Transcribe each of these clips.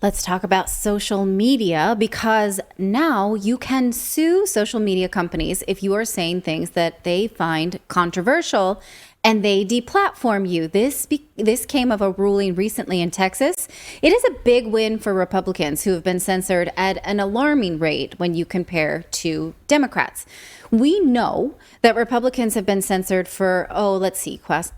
Let's talk about social media, because now you can sue social media companies if you are saying things that they find controversial and they deplatform you. This came of a ruling recently in Texas. It is a big win for Republicans who have been censored at an alarming rate when you compare to Democrats. We know that Republicans have been censored for,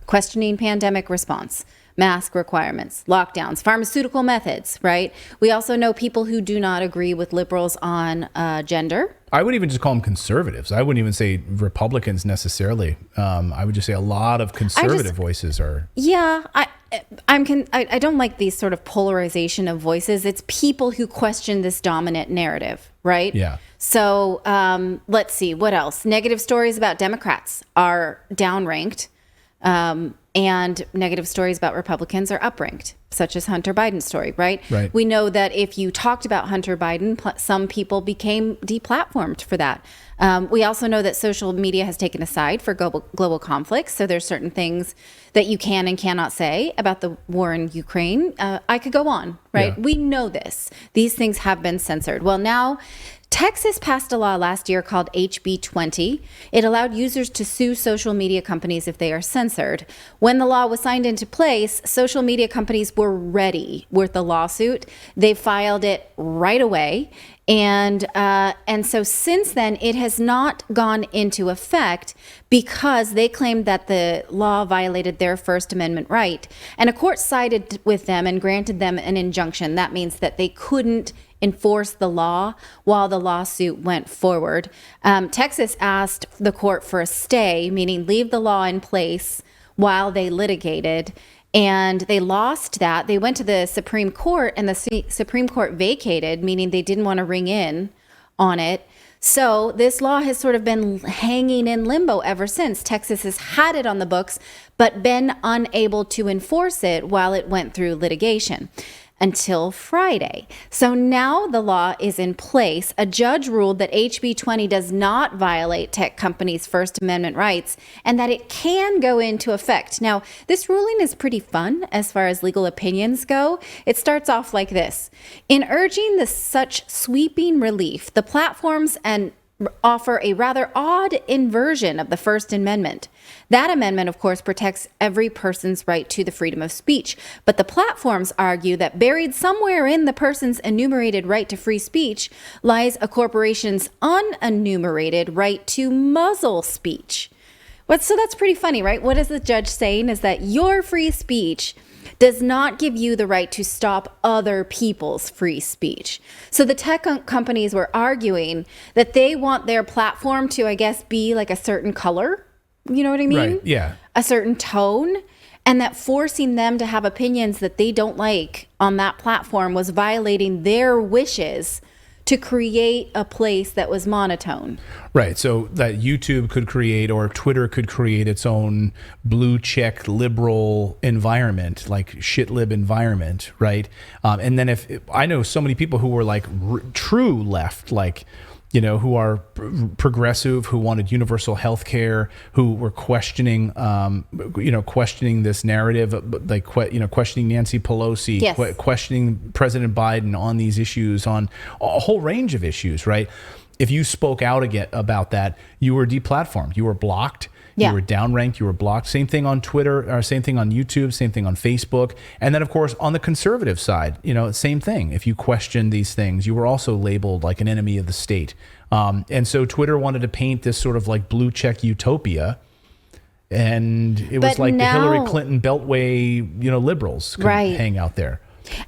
questioning pandemic response, mask requirements, lockdowns, pharmaceutical methods, right? We also know people who do not agree with liberals on gender. I would even just call them conservatives. I wouldn't even say Republicans necessarily. I would just say a lot of conservative voices are. Yeah, I don't like these sort of polarization of voices. It's people who question this dominant narrative, right? Yeah. So let's see, what else? Negative stories about Democrats are downranked. And negative stories about Republicans are upranked, such as Hunter Biden's story, right? Right. We know that if you talked about Hunter Biden, some people became deplatformed for that. We also know that social media has taken a side for global conflicts. So there's certain things that you can and cannot say about the war in Ukraine. I could go on, right? Yeah. We know this. These things have been censored. Well, now Texas passed a law last year called HB 20. It allowed users to sue social media companies if they are censored. When the law was signed into place, social media companies were ready with the lawsuit. They filed it right away. And so since then, it has not gone into effect because they claimed that the law violated their First Amendment right. And a court sided with them and granted them an injunction. That means that they couldn't enforce the law while the lawsuit went forward. Texas asked the court for a stay, meaning leave the law in place while they litigated. And they lost that. They went to the Supreme Court and the Supreme Court vacated, meaning they didn't want to ring in on it. So this law has sort of been hanging in limbo ever since. Texas has had it on the books, but been unable to enforce it while it went through litigation until Friday. So now the law is in place. A judge ruled that HB 20 does not violate tech companies' First Amendment rights and that it can go into effect. Now, this ruling is pretty fun as far as legal opinions go. It starts off like this. In urging such sweeping relief, the platforms and offer a rather odd inversion of the First Amendment. That amendment, of course, protects every person's right to the freedom of speech. But the platforms argue that buried somewhere in the person's enumerated right to free speech lies a corporation's unenumerated right to muzzle speech. So that's pretty funny, right? What is the judge saying is that your free speech does not give you the right to stop other people's free speech. So the tech companies were arguing that they want their platform to, I guess, be like a certain color. You know what I mean? Right, yeah. A certain tone. And that forcing them to have opinions that they don't like on that platform was violating their wishes to create a place that was monotone. Right. So that YouTube could create, or Twitter could create its own blue check liberal environment, like shit lib environment. Right. And then if I know so many people who were like true left, like, you know, who are progressive, who wanted universal health care, who were questioning, questioning this narrative, like, questioning Nancy Pelosi, yes, questioning President Biden on these issues, on a whole range of issues, right? If you spoke out again about that, you were deplatformed, you were blocked. Yeah. You were downranked, you were blocked. Same thing on Twitter, or same thing on YouTube, same thing on Facebook. And then, of course, on the conservative side, same thing. If you question these things, you were also labeled like an enemy of the state. And so Twitter wanted to paint this sort of like blue check utopia. And it was like the Hillary Clinton Beltway, liberals could hang out there.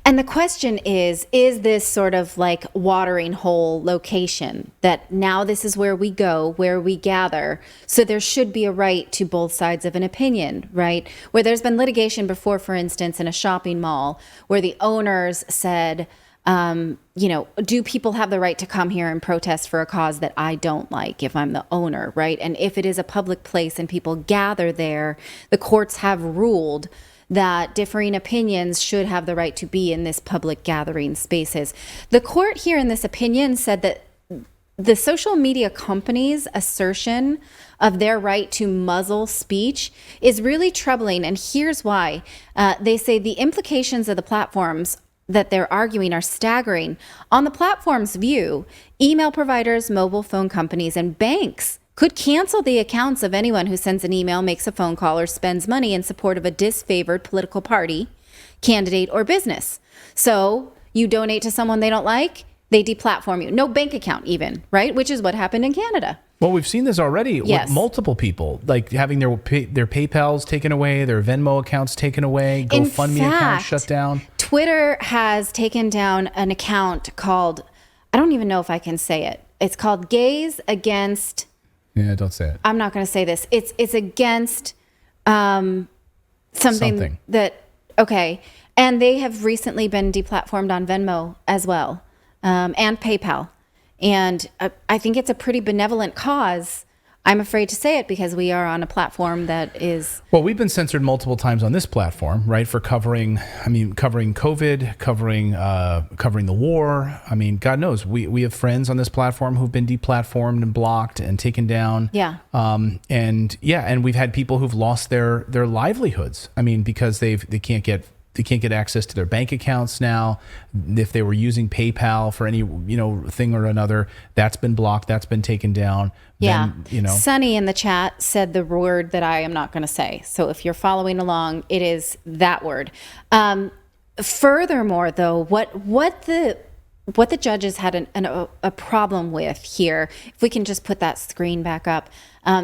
And the question is this sort of like watering hole location that now this is where we go, where we gather. So there should be a right to both sides of an opinion, right? Where there's been litigation before, for instance, in a shopping mall where the owners said, do people have the right to come here and protest for a cause that I don't like if I'm the owner, right? And if it is a public place and people gather there, the courts have ruled that differing opinions should have the right to be in this public gathering spaces. The court here in this opinion said that the social media companies' assertion of their right to muzzle speech is really troubling. And here's why. They say the implications of the platforms that they're arguing are staggering. On the platform's view, email providers, mobile phone companies, and banks could cancel the accounts of anyone who sends an email, makes a phone call, or spends money in support of a disfavored political party, candidate, or business. So you donate to someone they don't like, they deplatform you. No bank account even, right? Which is what happened in Canada. Well, we've seen this already Yes. with multiple people, like having their PayPals taken away, their Venmo accounts taken away, GoFundMe accounts shut down. Twitter has taken down an account called, I don't even know if I can say it. It's called Gays Against. Yeah, don't say it. I'm not going to say this. It's against something that, okay. And they have recently been deplatformed on Venmo as well, and PayPal. And I think it's a pretty benevolent cause. I'm afraid to say it because we are on a platform that is... Well, we've been censored multiple times on this platform, right? For covering COVID, covering the war. I mean, God knows, we have friends on this platform who've been deplatformed and blocked and taken down. Yeah. And we've had people who've lost their livelihoods. I mean, because they can't get access to their bank accounts now. If they were using PayPal for any, thing or another, that's been blocked, that's been taken down. Yeah. Then, Sunny in the chat said the word that I am not going to say. So if you're following along, it is that word. Furthermore, though, what the judges had a problem with here, if we can just put that screen back up,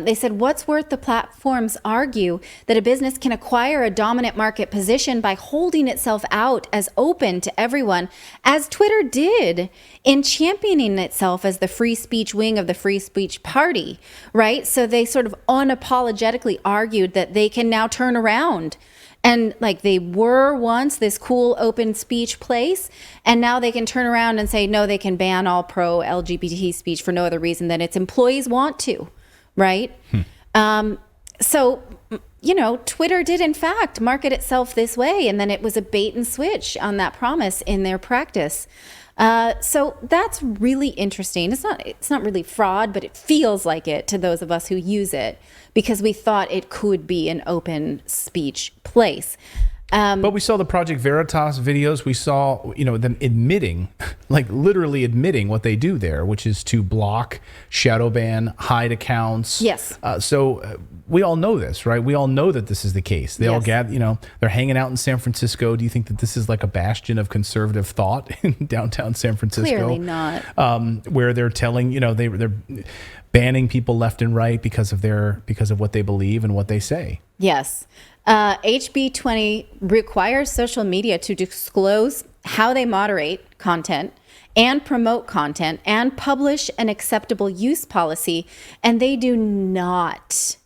they said, what's worth the platforms argue that a business can acquire a dominant market position by holding itself out as open to everyone, as Twitter did in championing itself as the free speech wing of the free speech party, right? So they sort of unapologetically argued that they can now turn around. And like they were once this cool open speech place, and now they can turn around and say, no, they can ban all pro LGBT speech for no other reason than its employees want to, right? So, Twitter did in fact market itself this way, and then it was a bait and switch on that promise in their practice. So that's really interesting. It's not really fraud, but it feels like it to those of us who use it because we thought it could be an open speech place. But we saw the Project Veritas videos. We saw, them admitting, like literally admitting what they do there, which is to block, shadow ban, hide accounts. Yes. So we all know this, right? We all know that this is the case. They all gather, they're hanging out in San Francisco. Do you think that this is like a bastion of conservative thought in downtown San Francisco? Clearly not. Where they're telling, they're banning people left and right because of what they believe and what they say. Yes. HB 20 requires social media to disclose how they moderate content and promote content and publish an acceptable use policy. And they do not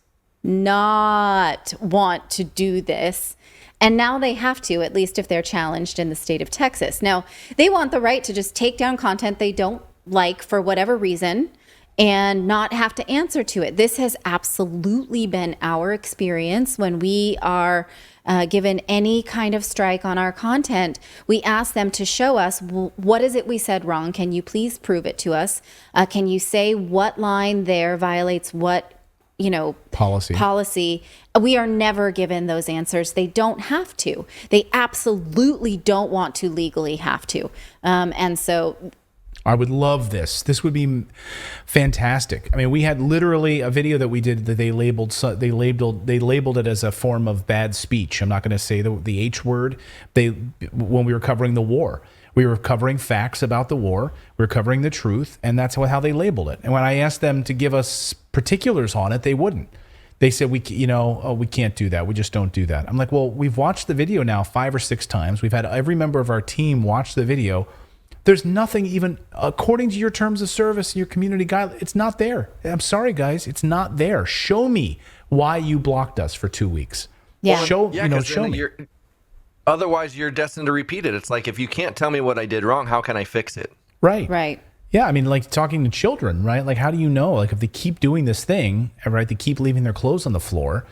want to do this. And now they have to, at least if they're challenged in the state of Texas. Now, they want the right to just take down content they don't like for whatever reason and not have to answer to it. This has absolutely been our experience when we are given any kind of strike on our content. We ask them to show us, what is it we said wrong? Can you please prove it to us? Can you say what line there violates what policy? We are never given those answers. They don't have to. They absolutely don't want to legally have to. And so I would love this. This would be fantastic. I mean, we had literally a video that we did that they labeled it as a form of bad speech. I'm not going to say the H word. When we were covering the war, we were covering facts about the war. We were covering the truth, and that's how they labeled it. And when I asked them to give us particulars on it, they wouldn't. They said, we can't do that. We just don't do that. I'm like, well, we've watched the video now 5 or 6 times. We've had every member of our team watch the video. There's nothing even, according to your terms of service and your community guidelines, it's not there. I'm sorry, guys. It's not there. Show me why you blocked us for 2 weeks. Yeah. Show me. Otherwise, you're destined to repeat it. It's like, if you can't tell me what I did wrong, how can I fix it? Right. Yeah, I mean, like talking to children, right? Like, how do you know? Like, if they keep doing this thing, right, they keep leaving their clothes on the floor,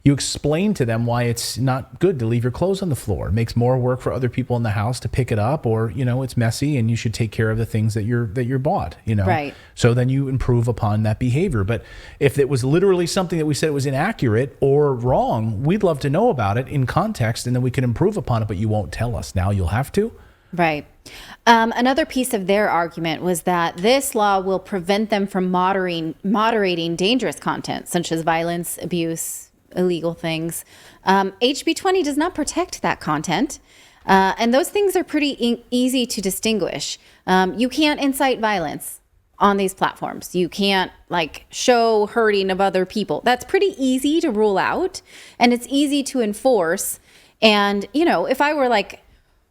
you explain to them why it's not good to leave your clothes on the floor. It makes more work for other people in the house to pick it up, or, it's messy and you should take care of the things that you're bought, Right. So then you improve upon that behavior. But if it was literally something that we said was inaccurate or wrong, we'd love to know about it in context, and then we can improve upon it, but you won't tell us. Now you'll have to. Right. Another piece of their argument was that this law will prevent them from moderating dangerous content, such as violence, abuse, illegal things. HB 20 does not protect that content. And those things are pretty easy to distinguish. You can't incite violence on these platforms. You can't show hurting of other people. That's pretty easy to rule out, and it's easy to enforce. And, if I were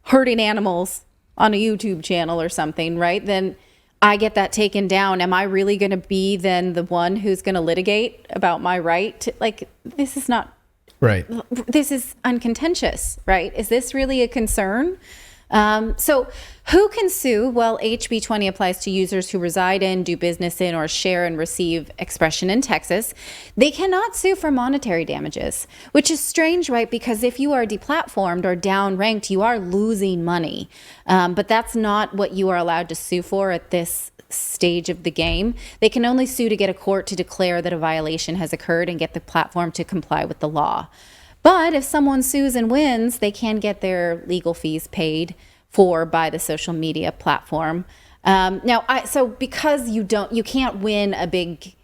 hurting animals on a YouTube channel or something, right, then I get that taken down. Am I really going to be then the one who's going to litigate about my right to, this is not right. This is uncontentious, right? Is this really a concern? So who can sue? Well, HB 20 applies to users who reside in, do business in, or share and receive expression in Texas. They cannot sue for monetary damages, which is strange, right? Because if you are deplatformed or downranked, you are losing money. But that's not what you are allowed to sue for at this stage of the game. They can only sue to get a court to declare that a violation has occurred and get the platform to comply with the law. But if someone sues and wins, they can get their legal fees paid for by the social media platform. So because you can't win a big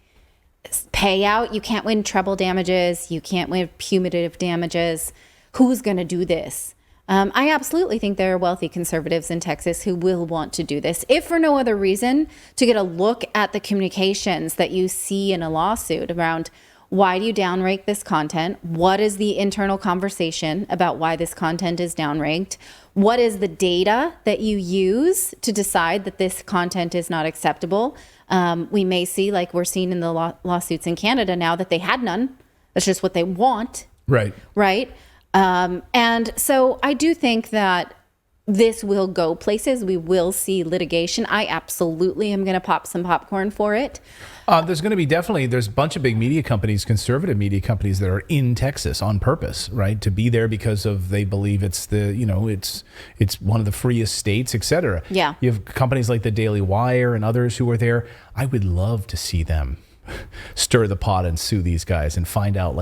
payout, you can't win treble damages, you can't win punitive damages. Who's going to do this? I absolutely think there are wealthy conservatives in Texas who will want to do this, if for no other reason, to get a look at the communications that you see in a lawsuit around why do you downrank this content? What is the internal conversation about why this content is downranked? What is the data that you use to decide that this content is not acceptable? We may see, we're seeing in the lawsuits in Canada now, that they had none. That's just what they want. Right. Right. And so I do think that this will go places. We will see litigation. I absolutely am going to pop some popcorn for it. There's going to be there's a bunch of big media companies, conservative media companies that are in Texas on purpose, right? To be there because they believe it's it's one of the freest states, et cetera. Yeah. You have companies like the Daily Wire and others who are there. I would love to see them stir the pot and sue these guys and find out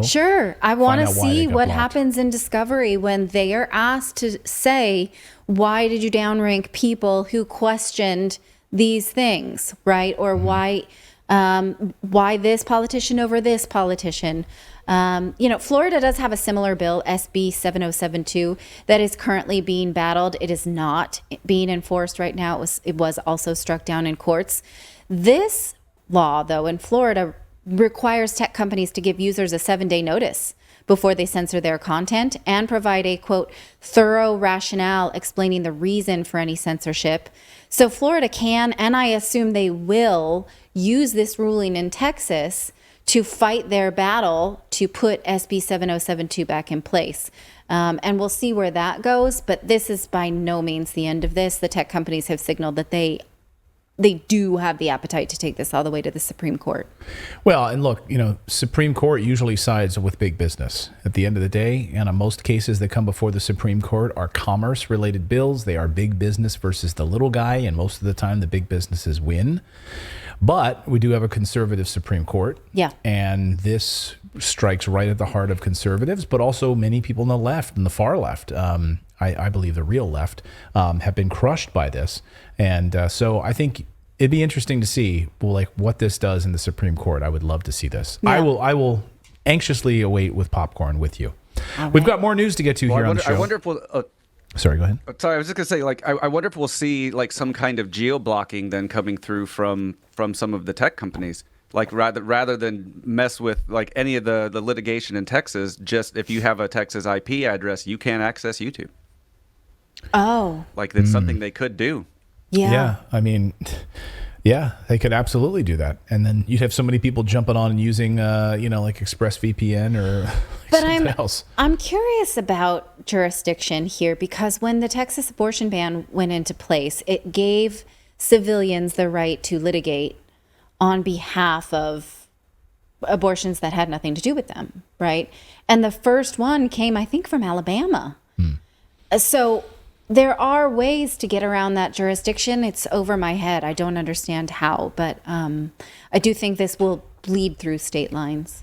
Sure. I want to see what happens in discovery when they are asked to say, why did you downrank people who questioned these things, right? Or why this politician over this politician? Florida does have a similar bill, SB 7072, that is currently being battled. It is not being enforced right now. It was also struck down in courts. This law, though, in Florida requires tech companies to give users a 7-day notice before they censor their content and provide a, quote, thorough rationale explaining the reason for any censorship. So Florida can, and I assume they will, use this ruling in Texas to fight their battle to put SB 7072 back in place. And we'll see where that goes. But this is by no means the end of this. The tech companies have signaled that they do have the appetite to take this all the way to the Supreme Court. Well, and look, Supreme Court usually sides with big business at the end of the day. And in most cases that come before the Supreme Court are commerce-related bills. They are big business versus the little guy. And most of the time, the big businesses win. But we do have a conservative Supreme Court. Yeah. And this strikes right at the heart of conservatives, but also many people on the left and the far left. I believe the real left have been crushed by this. And so I think it'd be interesting to see what this does in the Supreme Court. I would love to see this. Yeah. I will anxiously await with popcorn with you. Right. We've got more news to get to here on the show. I wonder if we'll... Sorry, go ahead. Sorry, I was just going to say, I wonder if we'll see some kind of geo-blocking then coming through from some of the tech companies. Rather than mess with any of the litigation in Texas, just if you have a Texas IP address, you can't access YouTube. Oh. That's something they could do. Yeah. Yeah. I mean, yeah, they could absolutely do that. And then you'd have so many people jumping on and using, ExpressVPN or something else. I'm curious about jurisdiction here because when the Texas abortion ban went into place, it gave civilians the right to litigate on behalf of abortions that had nothing to do with them, right? And the first one came, I think, from Alabama. So there are ways to get around that jurisdiction. It's over my head. I don't understand how, but I do think this will bleed through state lines.